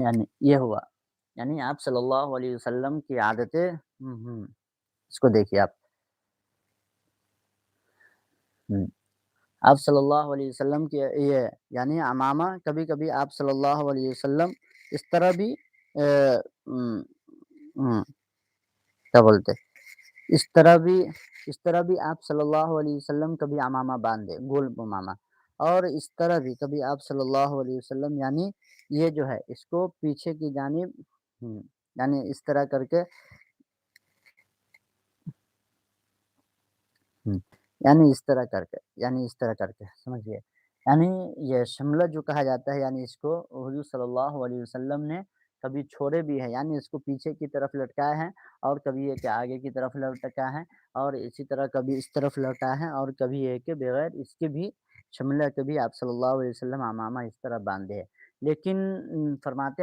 یعنی یہ ہوا، یعنی آپ صلی اللہ علیہ وسلم کی عادتیں اس کو دیکھیے آپ، ہوں، آپ صلی اللہ علیہ وسلم کی یہ یعنی عمامہ کبھی-کبھی آپ صلی اللہ علیہ وسلم اس طرح بھی ام ہوں، کیا بولتے اس طرح بھی اس طرح بھی آپ صلی اللہ علیہ وسلم کبھی عمامہ باندھے، گول عمامہ، اور اس طرح بھی کبھی آپ صلی اللہ علیہ وسلم یعنی یہ جو ہے اس کو پیچھے کی جانب یعنی اس طرح کر کے ہوں، یعنی اس طرح کر کے یعنی اس طرح کر کے سمجھیے، یعنی یہ شملہ جو کہا جاتا ہے یعنی اس کو حضور صلی اللہ علیہ وسلم نے کبھی چھوڑے بھی ہیں، یعنی اس کو پیچھے کی طرف لٹکائے ہیں اور کبھی یہ کہ آگے کی طرف لٹکا ہے اور اسی طرح کبھی اس طرف لوٹا ہے اور کبھی یہ کہ بغیر اس کے بھی شملہ کبھی آپ صلی اللہ علیہ وسلم عمامہ اس طرح باندھے ہیں۔ لیکن فرماتے ہیں